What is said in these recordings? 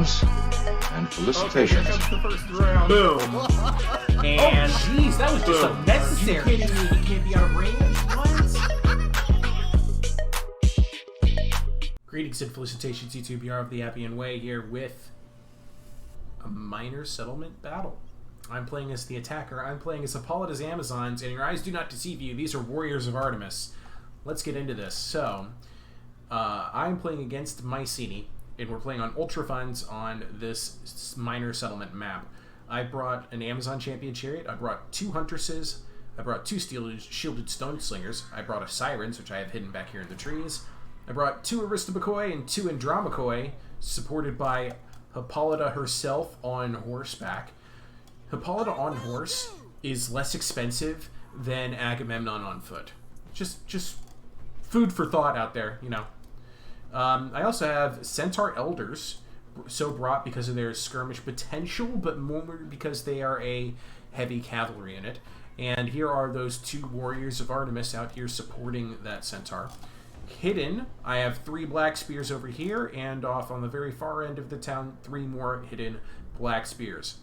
Greetings and felicitations. Okay, here comes the first round. Boom. And Jeez, that was just boom. unnecessary. You kidding me? You can't be out of range? What? Greetings and felicitations, YouTuber of the Appian Way, here with a minor settlement battle. I'm playing as the attacker. I'm playing as Hippolyta's Amazons, and your eyes do not deceive you. These are warriors of Artemis. Let's get into this. So, I'm playing against Mycenae, and we're playing on Ultra Funds on this minor settlement map. I brought an Amazon Champion Chariot. I brought 2 Huntresses. I brought 2 Shielded Stone Slingers. I brought a Sirens, which I have hidden back here in the trees. I brought 2 Aristobacoi and 2 Andromachoi, supported by Hippolyta herself on horseback. Hippolyta on horse is less expensive than Agamemnon on foot. Just food for thought out there, you know. I also have Centaur Elders, so brought because of their skirmish potential, but more because they are a heavy cavalry unit. And here are those 2 warriors of Artemis out here supporting that Centaur. Hidden, I have 3 black spears over here, and off on the very far end of the town, 3 more hidden black spears.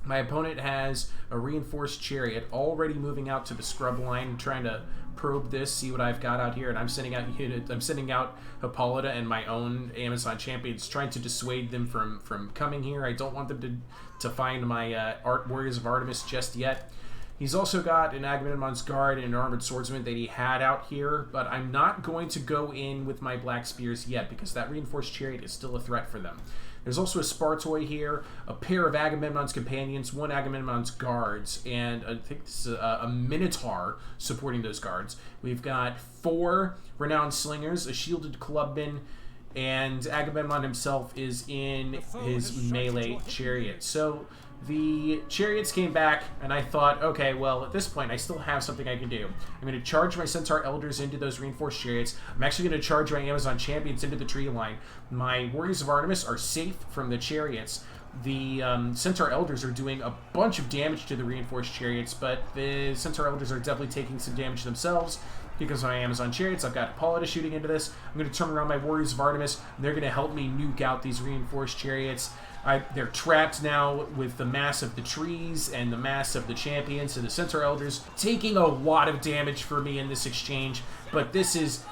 My opponent has a reinforced chariot already moving out to the scrub line, trying to probe this, see what I've got out here, and I'm sending out Hippolyta and my own Amazon champions, trying to dissuade them from coming here. I don't want them to find my Warriors of Artemis just yet. He's also got an Agamemnon's Guard and an Armored Swordsman that he had out here, but I'm not going to go in with my Black Spears yet because that Reinforced Chariot is still a threat for them. There's also a Spartoi here, a pair of Agamemnon's Companions, 1 Agamemnon's Guards, and I think this is a Minotaur supporting those guards. We've got 4 Renowned Slingers, a Shielded Clubman, and Agamemnon himself is in his melee chariot. So the chariots came back, and I thought, okay, well, at this point, I still have something I can do. I'm going to charge my Centaur Elders into those reinforced chariots. I'm actually going to charge my Amazon Champions into the tree line. My Warriors of Artemis are safe from the chariots. The Centaur Elders are doing a bunch of damage to the reinforced chariots, but the Centaur Elders are definitely taking some damage themselves because of my Amazon Chariots. I've got Hippolyta shooting into this. I'm going to turn around my Warriors of Artemis, and they're going to help me nuke out these reinforced chariots. They're trapped now with the mass of the trees and the mass of the champions, so the Centaur Elders taking a lot of damage for me in this exchange, but this is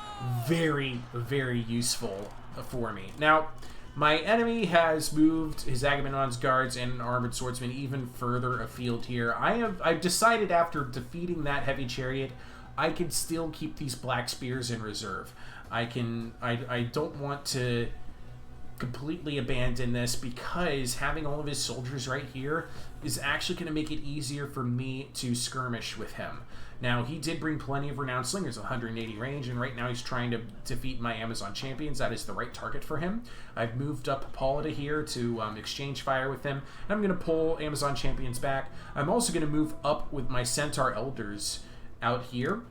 very, very useful for me. Now, my enemy has moved his Agamemnon's Guards and Armored Swordsman even further afield here. I've decided after defeating that heavy chariot, I can still keep these black spears in reserve. I don't want to completely abandon this because having all of his soldiers right here is actually going to make it easier for me to skirmish with him. Now, he did bring plenty of Renowned Slingers, 180 range, and right now he's trying to defeat my Amazon Champions. That is the right target for him. I've moved up Hippolyta here to exchange fire with him, and I'm going to pull Amazon Champions back. I'm also going to move up with my Centaur Elders out here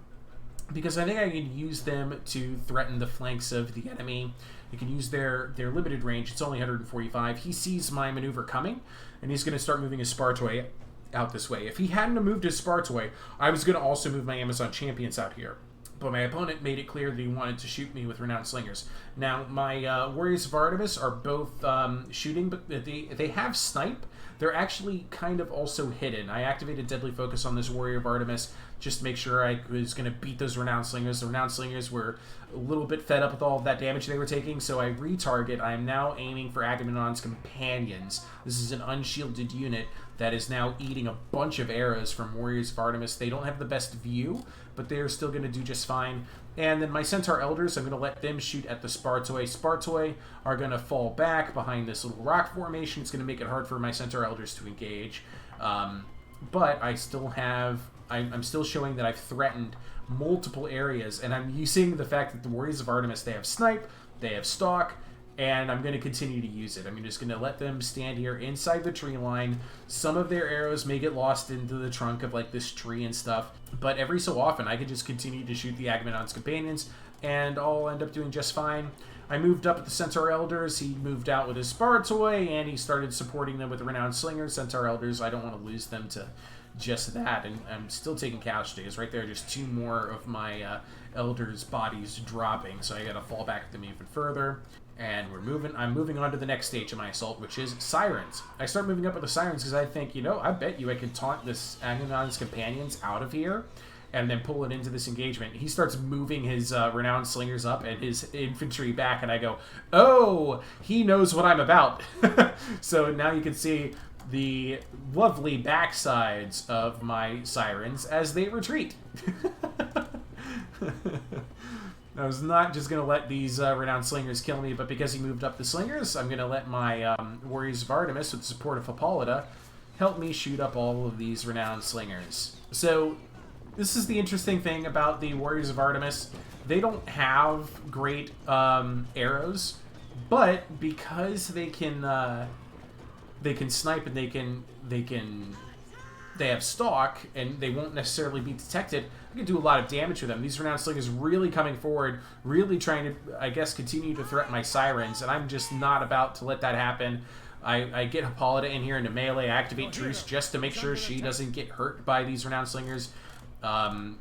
because I think I can use them to threaten the flanks of the enemy. You can use their limited range. It's only 145. He sees my maneuver coming, and he's going to start moving his Spartoi out this way. If he hadn't moved his Spartoi, I was going to also move my Amazon Champions out here. But my opponent made it clear that he wanted to shoot me with Renowned Slingers. Now, my Warriors of Artemis are both shooting, but they have Snipe. They're actually kind of also hidden. I activated Deadly Focus on this Warrior of Artemis just to make sure I was going to beat those Renowned Slingers. The Renowned Slingers were a little bit fed up with all of that damage they were taking, so I retarget. I am now aiming for Agamemnon's Companions. This is an unshielded unit that is now eating a bunch of arrows from Warriors of Artemis. They don't have the best view, but they're still going to do just fine. And then my Centaur Elders, I'm going to let them shoot at the Spartoi. Spartoi are going to fall back behind this little rock formation. It's going to make it hard for my Centaur Elders to engage. But I still have... I'm still showing that I've threatened multiple areas, and I'm using the fact that the Warriors of Artemis, they have Snipe, they have Stalk, and I'm going to continue to use it. I'm just going to let them stand here inside the tree line. Some of their arrows may get lost into the trunk of like this tree and stuff, but every so often I can just continue to shoot the Agamemnon's Companions, and I'll end up doing just fine. I moved up with the Centaur Elders. He moved out with his Spartoi, and he started supporting them with the Renowned Slingers. Centaur Elders, I don't want to lose them to just that, and I'm still taking casualties. Right there, just 2 more of my Elders' bodies dropping, so I gotta fall back with them even further. And I'm moving on to the next stage of my assault, which is Sirens. I start moving up with the Sirens because I think, you know, I bet you I could taunt this Agamemnon's companions out of here and then pull it into this engagement. He starts moving his renowned slingers up and his infantry back, and I go, oh, he knows what I'm about. So now you can see the lovely backsides of my Sirens as they retreat. I was not just going to let these renowned slingers kill me, but because he moved up the slingers, I'm going to let my Warriors of Artemis, with the support of Hippolyta, help me shoot up all of these renowned slingers. So this is the interesting thing about the Warriors of Artemis. They don't have great arrows, but because they can snipe and they have stalk, and they won't necessarily be detected, I can do a lot of damage with them. These renowned slingers really coming forward, really trying to, I guess, continue to threaten my Sirens, and I'm just not about to let that happen. I get Hippolyta in here into melee, activate Truce just to make sure she doesn't get hurt by these renowned slingers. And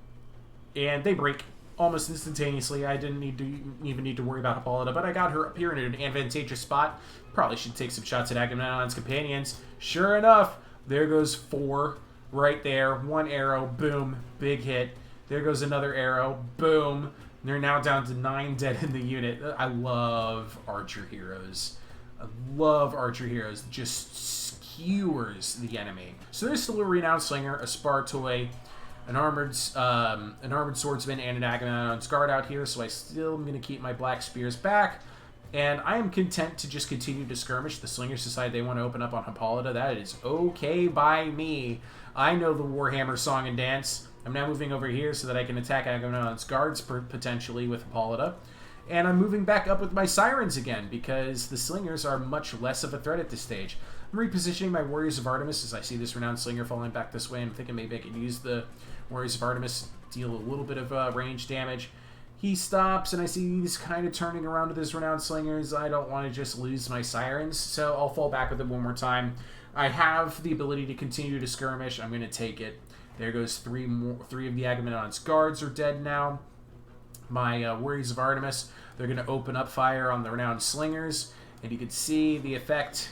they break almost instantaneously. I didn't even need to worry about Hippolyta, but I got her up here in an advantageous spot. Probably should take some shots at Agamemnon's companions. Sure enough, there goes 4 right there. 1 arrow, boom, big hit. There goes another arrow, boom. They're now down to 9 dead in the unit. I love archer heroes. I love archer heroes. Just skewers the enemy. So there's still a renowned slinger, a spar toy, an armored swordsman, and an Agamemnon's guard out here. So I still am going to keep my black spears back. And I am content to just continue to skirmish. The slingers decide they want to open up on Hippolyta. That is okay by me. I know the Warhammer song and dance. I'm now moving over here so that I can attack Agamemnon's guards potentially with Hippolyta. And I'm moving back up with my Sirens again because the slingers are much less of a threat at this stage. I'm repositioning my Warriors of Artemis as I see this renowned slinger falling back this way. I'm thinking maybe I could use the Warriors of Artemis, deal a little bit of range damage. He stops, and I see he's kind of turning around to this renowned slingers. I don't want to just lose my Sirens, so I'll fall back with him one more time. I have the ability to continue to skirmish. I'm going to take it. There goes 3 of the Agamemnon's guards are dead now. My Warriors of Artemis, they're going to open up fire on the renowned slingers, and you can see the effect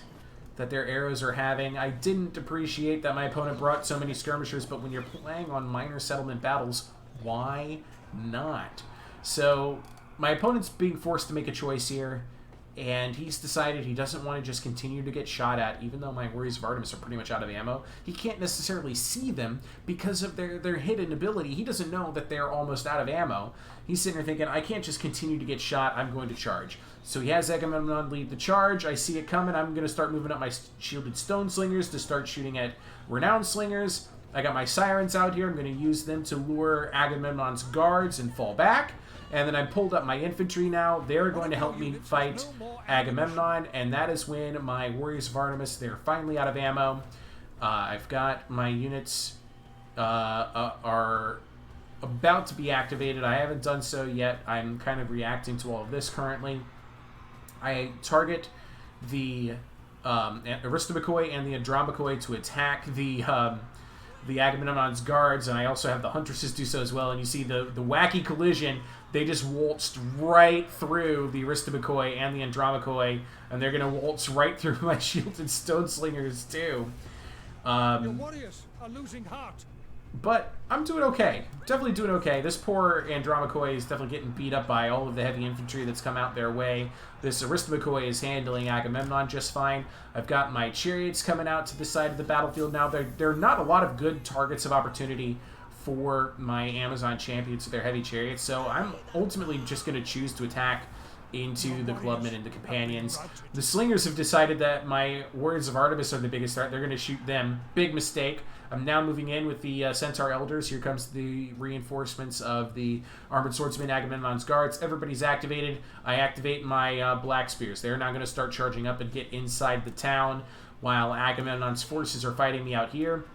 that their arrows are having. I didn't appreciate that my opponent brought so many skirmishers, but when you're playing on minor settlement battles, why not? So my opponent's being forced to make a choice here, and he's decided he doesn't want to just continue to get shot at, even though my Warriors of Artemis are pretty much out of ammo. He can't necessarily see them because of their hidden ability. He doesn't know that they're almost out of ammo. He's sitting there thinking, I can't just continue to get shot, I'm going to charge. So he has Agamemnon lead the charge. I see it coming. I'm going to start moving up my shielded stone slingers to start shooting at renowned slingers. I got my Sirens out here. I'm going to use them to lure Agamemnon's guards and fall back. And then I pulled up my infantry now. They're going to help me fight Agamemnon. And that is when my Warriors of Artemis, they're finally out of ammo. I've got my units are about to be activated. I haven't done so yet. I'm kind of reacting to all of this currently. I target the Aristomachoi and the Andromachoi to attack the Agamemnon's guards, and I also have the Huntresses do so as well. And you see the wacky collision. They just waltzed right through the Aristomachoi and the Andromachoi, and they're going to waltz right through my shielded stone slingers too. Your warriors are losing heart. But I'm doing okay. Definitely doing okay. This poor Andromachoi is definitely getting beat up by all of the heavy infantry that's come out their way. This Aristomachoi is handling Agamemnon just fine. I've got my chariots coming out to the side of the battlefield now. There are not a lot of good targets of opportunity for my Amazon champions with their heavy chariots, so I'm ultimately just going to choose to attack into the clubmen and the companions. The slingers have decided that my Warriors of Artemis are the biggest threat. They're going to shoot them. Big mistake. I'm now moving in with the Centaur Elders. Here comes the reinforcements of the Armored Swordsman, Agamemnon's guards. Everybody's activated. I activate my Black Spears. They're now going to start charging up and get inside the town while Agamemnon's forces are fighting me out here.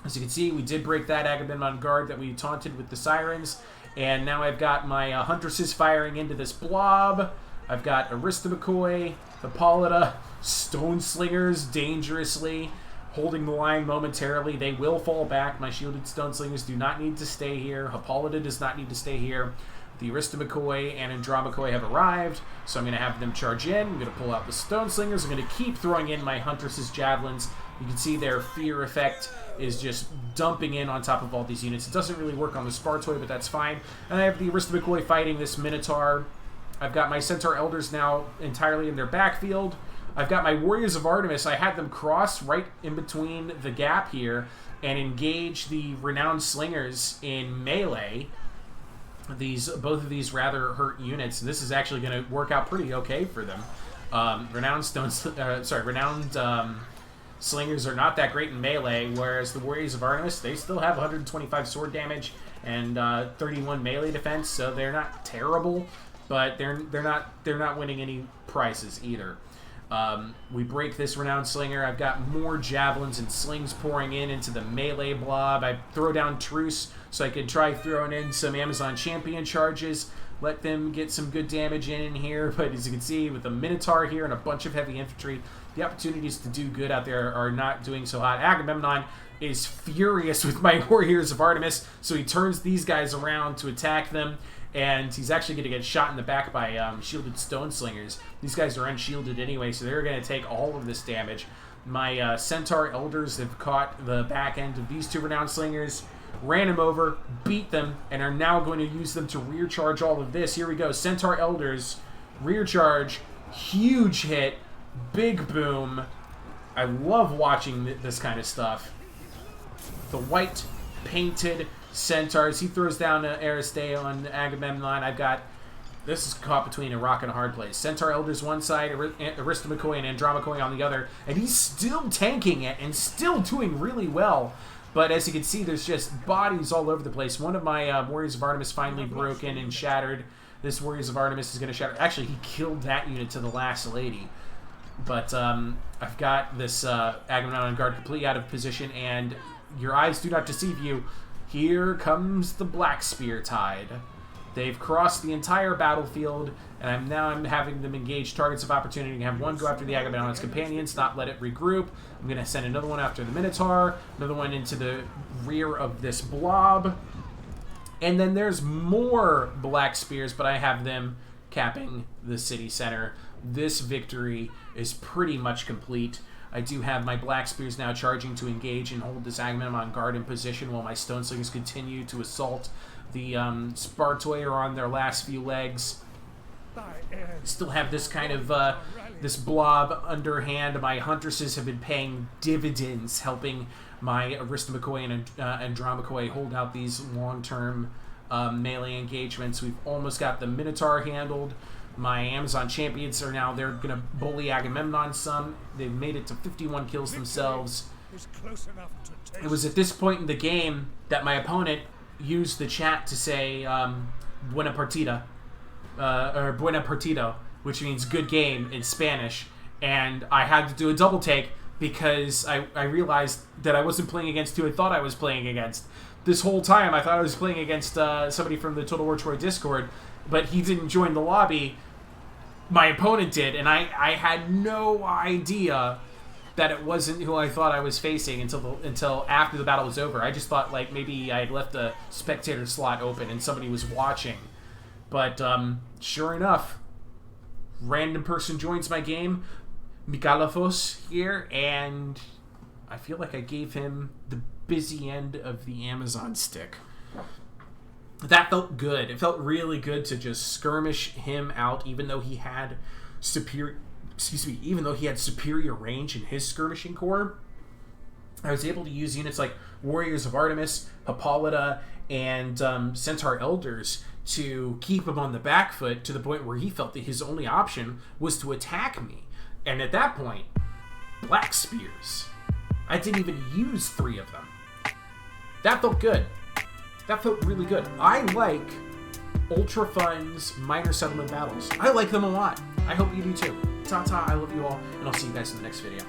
As you can see, we did break that Agamemnon guard that we taunted with the Sirens. And now I've got my Huntresses firing into this blob. I've got Aristomachoi, Hippolyta, Stone Slingers dangerously holding the line momentarily. They will fall back. My shielded Stone Slingers do not need to stay here. Hippolyta does not need to stay here. The Arista McCoy and Andromeda McCoy have arrived, so I'm going to have them charge in. I'm going to pull out the Stone Slingers. I'm going to keep throwing in my Huntress's Javelins. You can see their fear effect is just dumping in on top of all these units. It doesn't really work on the Spartoy, but that's fine. And I have the Arista McCoy fighting this Minotaur. I've got my Centaur Elders now entirely in their backfield. I've got my Warriors of Artemis. I had them cross right in between the gap here and engage the Renowned Slingers in melee. Both of these rather hurt units. This is actually going to work out pretty okay for them. Renowned Slingers are not that great in melee, whereas the Warriors of Artemis, they still have 125 sword damage and 31 melee defense, so they're not terrible, but they're not winning any prizes either. We break this Renowned Slinger. I've got more javelins and slings pouring into the melee blob. I throw down Truce so I can try throwing in some Amazon Champion charges, let them get some good damage in here. But as you can see, with the Minotaur here and a bunch of heavy infantry, the opportunities to do good out there are not doing so hot. Agamemnon is furious with my Warriors of Artemis, so he turns these guys around to attack them. And he's actually going to get shot in the back by shielded Stone Slingers. These guys are unshielded anyway, so they're going to take all of this damage. My Centaur Elders have caught the back end of these two Renowned Slingers, ran them over, beat them, and are now going to use them to rear charge all of this. Here we go. Centaur Elders, rear charge, huge hit, big boom. I love watching this kind of stuff. The white painted Centaurs. He throws down Aristei on Agamemnon. I've got... This is caught between a rock and a hard place. Centaur Elders one side, Arista McCoy and Andromeda McCoy on the other. And he's still tanking it and still doing really well. But as you can see, there's just bodies all over the place. One of my Warriors of Artemis finally broken and shattered. This Warriors of Artemis is going to shatter. Actually, he killed that unit to the last lady. But I've got this Agamemnon Guard completely out of position. And your eyes do not deceive you. Here comes the Black Spear Tide. They've crossed the entire battlefield, and I'm having them engage targets of opportunity and have one go after the Agamemnon's companions, not let it regroup. I'm going to send another one after the Minotaur, another one into the rear of this blob. And then there's more Black Spears, but I have them capping the city center. This victory is pretty much complete. I do have my Black Spears now charging to engage and hold this Agamemnon Guard in position while my Stone Slingers continue to assault. The Spartoi are on their last few legs. Still have this kind of this blob underhand. My Huntresses have been paying dividends, helping my Arista McCoy and Andromeda McCoy hold out these long-term melee engagements. We've almost got the Minotaur handled. My Amazon Champions are now, they're going to bully Agamemnon some. They've made it to 51 kills themselves. It was at this point in the game that my opponent used the chat to say Buena Partida, or Buena Partido, which means good game in Spanish. And I had to do a double take because I realized that I wasn't playing against who I thought I was playing against. This whole time I thought I was playing against somebody from the Total War Troy Discord, but he didn't join the lobby. My opponent did, and I had no idea that it wasn't who I thought I was facing until after the battle was over. I just thought like maybe I had left a spectator slot open and somebody was watching. But sure enough, random person joins my game, Mikalafos here, and I feel like I gave him the busy end of the Amazon stick. That felt good. It felt really good to just skirmish him out, even though he had superior range in his skirmishing corps. I was able to use units like Warriors of Artemis, Hippolyta, and Centaur Elders to keep him on the back foot to the point where he felt that his only option was to attack me. And at that point, Black Spears. I didn't even use 3 of them. That felt good. That felt really good. I like Ultra Fun's minor settlement battles. I like them a lot. I hope you do too. Ta-ta, I love you all, and I'll see you guys in the next video.